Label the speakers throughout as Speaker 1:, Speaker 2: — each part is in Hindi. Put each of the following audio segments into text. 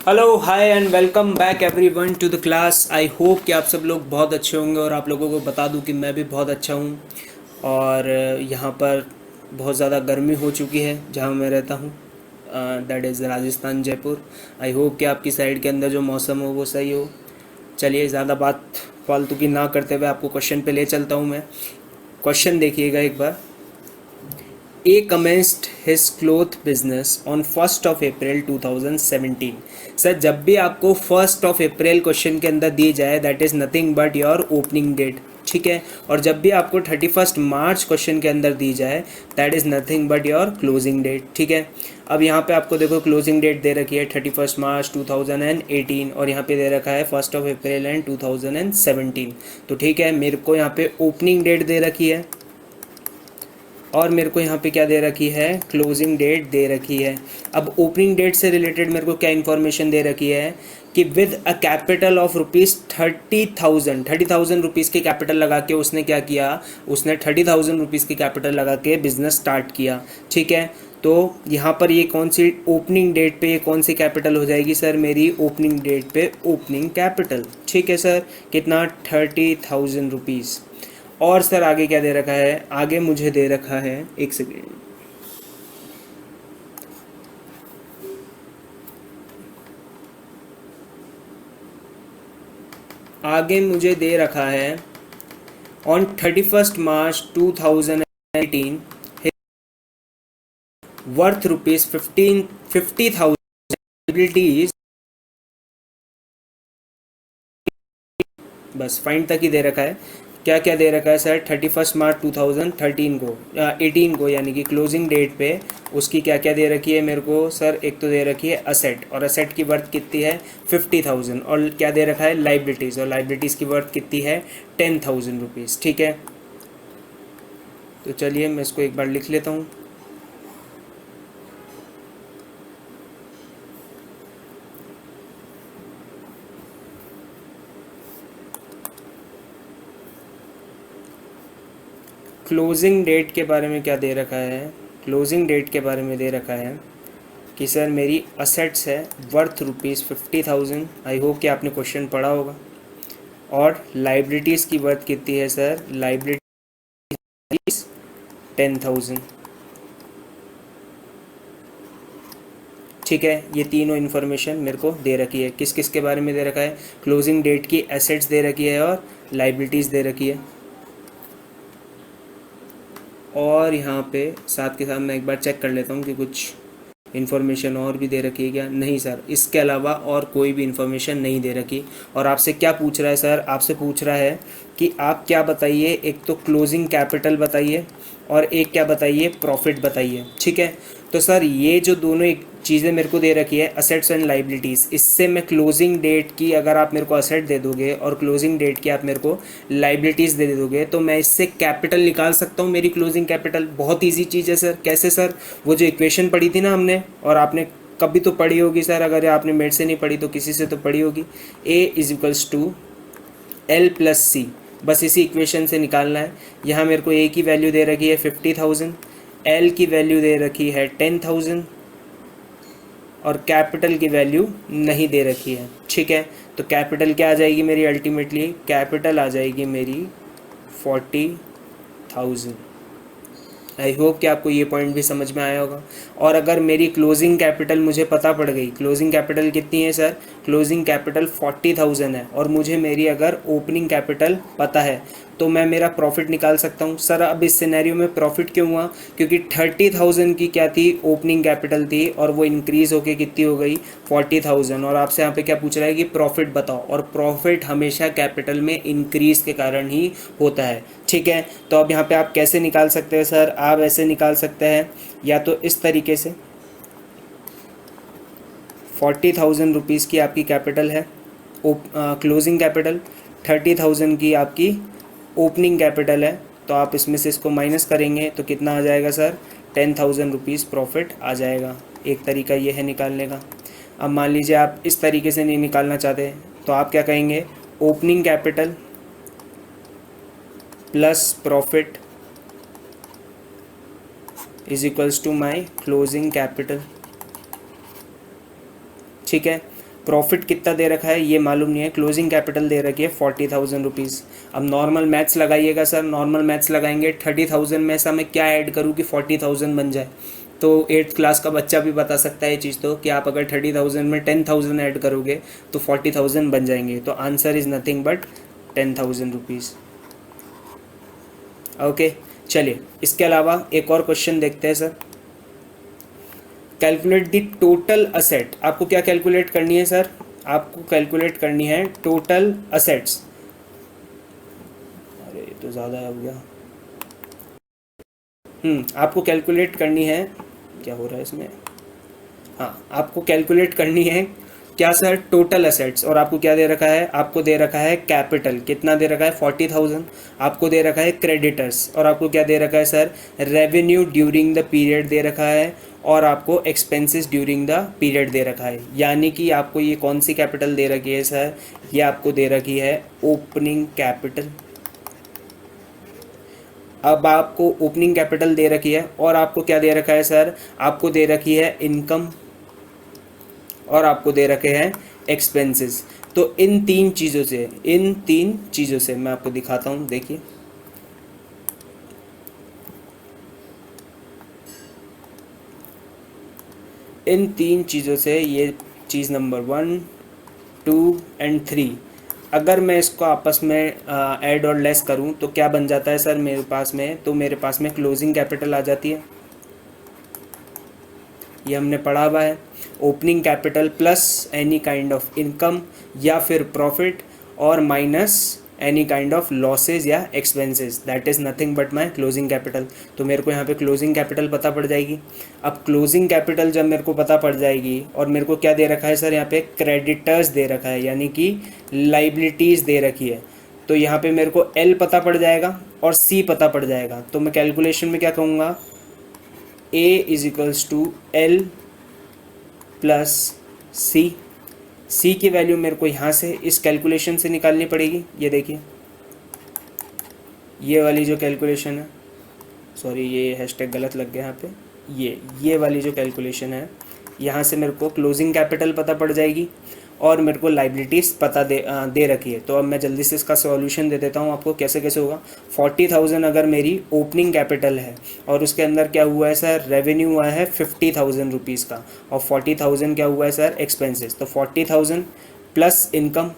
Speaker 1: Hello hi and welcome back everyone to the class. I hope कि आप सब लोग बहुत अच्छे होंगे और आप लोगों को बता दूं कि मैं भी बहुत अच्छा हूं। और यहाँ पर बहुत ज़्यादा गर्मी हो चुकी है जहाँ मैं रहता हूँ, that is Rajasthan Jaipur. I hope कि आपकी साइड के अंदर जो मौसम हो वो सही हो। चलिए ज़्यादा बात फालतू की ना करते हुए आपको क्वेश्चन पे ले चलता हूँ मैं। क्वेश्चन देखिएगा एक बार। A commenced his cloth business on 1st of April 2017। Sir जब भी आपको 1st of April क्वेश्चन के अंदर दी जाए that is nothing but your opening date, ठीक है। और जब भी आपको 31st मार्च क्वेश्चन के अंदर दी जाए that is nothing but your closing date, ठीक है। अब यहाँ पे आपको देखो क्लोजिंग डेट दे रखी है 31st मार्च 2018 और यहाँ पे दे रखा है 1st of April एंड 2017। तो ठीक है, मेरे को यहाँ पे ओपनिंग डेट दे रखी है और मेरे को यहाँ पे क्या दे रखी है, क्लोजिंग डेट दे रखी है। अब ओपनिंग डेट से रिलेटेड मेरे को क्या इन्फॉर्मेशन दे रखी है कि with a capital of ₹30,000 rupees के कैपिटल लगा के उसने क्या किया, उसने 30,000 रुपीज़ के कैपिटल लगा के बिजनेस स्टार्ट किया, ठीक है। तो यहाँ पर ये कौन सी ओपनिंग डेट पे ये कौन सी कैपिटल हो जाएगी सर, मेरी ओपनिंग डेट पे ओपनिंग कैपिटल, ठीक है सर। कितना, 30,000 रुपीज़। और सर आगे क्या दे रखा है, आगे मुझे दे रखा है, एक सेकेंड, आगे मुझे दे रखा है ऑन 31st मार्च 2018 वर्थ ₹50,000। बस फाइन तक ही दे रखा है। क्या क्या दे रखा है सर, 31st मार्च 2013 को 18 को, यानी कि क्लोजिंग डेट पे उसकी क्या क्या दे रखी है मेरे को सर। एक तो दे रखी है असेट, और असेट की वर्थ कितनी है 50,000। और क्या दे रखा है लाइबिलिटीज़, और लाइबिलिटीज़ की वर्थ कितनी है 10,000 रुपीज़, ठीक है। तो चलिए मैं इसको एक बार लिख लेता हूँ। क्लोजिंग डेट के बारे में क्या दे रखा है, क्लोजिंग डेट के बारे में दे रखा है कि सर मेरी असेट्स है वर्थ ₹50,000। आई होप कि आपने क्वेश्चन पढ़ा होगा। और लाइबिलिटीज़ की वर्थ कितनी है सर, लाइबिलिटीज 10,000, ठीक है। ये तीनों इन्फॉर्मेशन मेरे को दे रखी है। किस किस के बारे में दे रखा है, क्लोजिंग डेट की एसेट्स दे रखी है और लाइबिलिटीज़ दे रखी है। और यहाँ पे साथ के साथ मैं एक बार चेक कर लेता हूँ कि कुछ इन्फॉर्मेशन और भी दे रखी है क्या। नहीं सर, इसके अलावा और कोई भी इन्फॉर्मेशन नहीं दे रखी। और आपसे क्या पूछ रहा है सर, आपसे पूछ रहा है कि आप क्या बताइए, एक तो क्लोजिंग कैपिटल बताइए और एक क्या बताइए, प्रॉफिट बताइए, ठीक है। तो सर ये जो दोनों एक चीज़ें मेरे को दे रखी है असेट्स एंड लाइबिलिटीज़, इससे मैं क्लोजिंग डेट की अगर आप मेरे को असेट दे दोगे और क्लोजिंग डेट की आप मेरे को लाइबिलिटीज़ दे दोगे तो मैं इससे कैपिटल निकाल सकता हूँ, मेरी क्लोजिंग कैपिटल। बहुत ईजी चीज़ है सर। कैसे सर, वो जो इक्वेशन पढ़ी थी ना हमने, और आपने कभी तो पढ़ी होगी सर, अगर आपने मेरे से नहीं पढ़ी तो किसी से तो पढ़ी होगी। A = L+C, बस इसी इक्वेशन से निकालना है। यहाँ मेरे को A की वैल्यू दे रखी है 50,000, L की वैल्यू दे रखी है 10,000 और कैपिटल की वैल्यू नहीं दे रखी है, ठीक है। तो कैपिटल क्या आ जाएगी मेरी, अल्टीमेटली कैपिटल आ जाएगी मेरी 40,000। आई होप कि आपको ये पॉइंट भी समझ में आया होगा। और अगर मेरी क्लोजिंग कैपिटल मुझे पता पड़ गई, क्लोजिंग कैपिटल कितनी है सर, क्लोजिंग कैपिटल 40,000 है, और मुझे मेरी अगर ओपनिंग कैपिटल पता है तो मैं मेरा प्रॉफिट निकाल सकता हूँ। सर अब इस सिनेरियो में प्रॉफिट क्यों हुआ, क्योंकि 30,000 की क्या थी, ओपनिंग कैपिटल थी, और वो इंक्रीज़ होके कितनी हो गई 40,000। और आपसे यहाँ पे क्या पूछ रहा है कि प्रॉफिट बताओ, और प्रॉफिट हमेशा कैपिटल में इंक्रीज़ के कारण ही होता है, ठीक है। तो अब यहाँ पे आप कैसे निकाल सकते हैं सर, आप ऐसे निकाल सकते हैं या तो इस तरीके से, 40,000 रुपीज़ की आपकी कैपिटल है क्लोजिंग कैपिटल, 30,000 की आपकी ओपनिंग कैपिटल है, तो आप इसमें से इसको माइनस करेंगे तो कितना आ जाएगा सर, 10,000 रुपीज़ प्रॉफिट आ जाएगा। एक तरीका ये है निकालने का। अब मान लीजिए आप इस तरीके से नहीं निकालना चाहते तो आप क्या कहेंगे, ओपनिंग कैपिटल प्लस प्रॉफिट = माई क्लोजिंग कैपिटल, ठीक है। प्रॉफिट कितना दे रखा है ये मालूम नहीं है, क्लोजिंग कैपिटल दे रखी है 40,000 रुपीज़। अब नॉर्मल मैथ्स लगाइएगा सर, नॉर्मल मैथ्स लगाएंगे 30,000 में ऐसा मैं क्या ऐड करूँ कि 40,000 बन जाए। तो 8th क्लास का बच्चा भी बता सकता है ये चीज़, तो कि आप अगर 30,000 में 10,000 ऐड करोगे तो 40,000 बन जाएंगे। तो answer is nothing but 10,000 rupees. Okay, चलिए इसके अलावा एक और क्वेश्चन देखते हैं sir. Calculate the total asset. आपको क्या कैलकुलेट करनी है सर? आपको कैलकुलेट करनी है टोटल असेट्स। अरे ये तो ज़्यादा हो गया। आपको कैलकुलेट करनी है, क्या हो रहा है इसमें, हाँ आपको कैलकुलेट करनी है क्या सर? Total assets. और आपको क्या दे रखा है? आपको दे रखा है कैपिटल, कितना दे रखा है? 40,000। आपको दे रखा है क्रेडिटर्स, और आपको क्या दे रखा है sir? Revenue during the period दे रखा है, और आपको एक्सपेंसेस ड्यूरिंग द पीरियड दे रखा है। यानी कि आपको ये कौन सी कैपिटल दे रखी है सर? ये आपको दे रखी है ओपनिंग कैपिटल। अब आपको ओपनिंग कैपिटल दे रखी है, और आपको क्या दे रखा है सर? आपको दे रखी है इनकम, और आपको दे रखे हैं एक्सपेंसेस। तो इन तीन चीज़ों से मैं आपको दिखाता हूँ, देखिए। इन तीन चीज़ों से, ये चीज़ नंबर 1, 2 एंड 3, अगर मैं इसको आपस में ऐड और लेस करूं तो क्या बन जाता है सर मेरे पास में? तो मेरे पास में क्लोजिंग कैपिटल आ जाती है, ये हमने पढ़ा हुआ है। Opening capital plus any kind of income या फिर प्रॉफिट, और minus any kind of losses या expenses, that is nothing but my closing capital. तो मेरे को यहाँ पे क्लोजिंग कैपिटल पता पड़ जाएगी। अब क्लोजिंग कैपिटल जब मेरे को पता पड़ जाएगी, और मेरे को क्या दे रखा है सर? यहाँ पे क्रेडिटर्स दे रखा है, यानी कि लाइबिलिटीज़ दे रखी है। तो यहाँ पे मेरे को एल पता पड़ जाएगा और सी पता पड़ जाएगा। तो मैं कैलकुलेशन में क्या कहूँगा? A is equals to L plus C. C की वैल्यू मेरे को यहाँ से इस कैलकुलेशन से निकालनी पड़ेगी। ये देखिए, ये वाली जो कैलकुलेशन है, सॉरी ये हैशटैग गलत लग गया यहाँ पे, ये वाली जो कैलकुलेशन है, यहाँ से मेरे को क्लोजिंग कैपिटल पता पड़ जाएगी, और मेरे को लाइबिलिटीज़ पता दे रखी है। तो अब मैं जल्दी से इसका सॉल्यूशन दे देता हूँ आपको, कैसे कैसे होगा। 40,000 अगर मेरी ओपनिंग कैपिटल है, और उसके अंदर क्या हुआ है सर? रेवेन्यू हुआ है 50,000 रुपीज़ का, और 40,000 क्या हुआ है सर? एक्सपेंसेस। तो 40,000 प्लस इनकम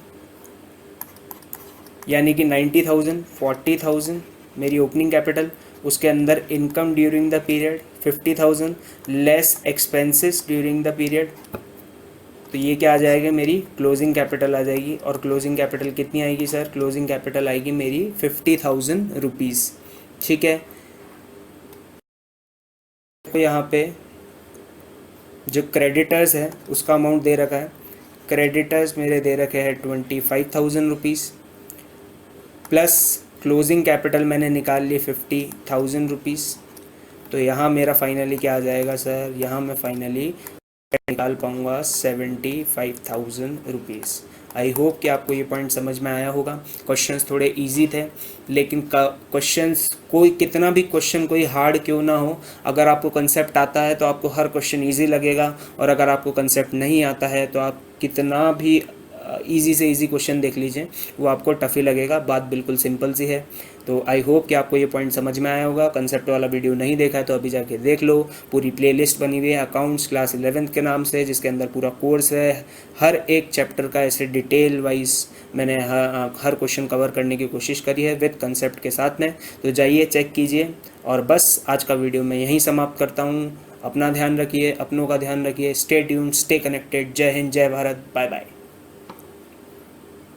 Speaker 1: यानी कि 90,000, 40,000 मेरी ओपनिंग कैपिटल, उसके अंदर income during the period 50,000 less expenses during the period. तो ये क्या आ जाएगा? मेरी क्लोजिंग कैपिटल आ जाएगी। और क्लोजिंग कैपिटल कितनी आएगी सर? क्लोजिंग कैपिटल आएगी मेरी 50,000 रुपीज़। ठीक है, तो यहाँ पे जो क्रेडिटर्स है उसका अमाउंट दे रखा है। क्रेडिटर्स मेरे दे रखे हैं 25,000 रुपीज़, प्लस क्लोजिंग कैपिटल मैंने निकाल ली 50,000 रुपीज़। तो यहाँ मेरा फाइनली क्या आ जाएगा सर? यहाँ मैं फाइनली निकाल पाऊँगा 75,000 रुपीज़। आई होप कि आपको ये पॉइंट समझ में आया होगा। क्वेश्चंस थोड़े इजी थे, लेकिन क्वेश्चंस कोई कितना भी क्वेश्चन कोई हार्ड क्यों ना हो, अगर आपको कंसेप्ट आता है तो आपको हर क्वेश्चन इजी लगेगा, और अगर आपको कंसेप्ट नहीं आता है तो आप कितना भी इजी से इजी क्वेश्चन देख लीजिए, वो आपको टफ ही लगेगा। बात बिल्कुल सिंपल सी है। तो आई होप कि आपको ये पॉइंट समझ में आया होगा। कंसेप्ट वाला वीडियो नहीं देखा है तो अभी जाके देख लो, पूरी प्लेलिस्ट बनी हुई है अकाउंट्स क्लास 11th के नाम से, जिसके अंदर पूरा कोर्स है। हर एक चैप्टर का ऐसे डिटेल वाइज मैंने हर क्वेश्चन कवर करने की कोशिश करी है विद कंसेप्ट के साथ में। तो जाइए चेक कीजिए। और बस आज का वीडियो मैं यहीं समाप्त करता हूँ। अपना ध्यान रखिए, अपनों का ध्यान रखिए। Stay tuned, stay connected. जय हिंद, जय भारत, बाय बाय।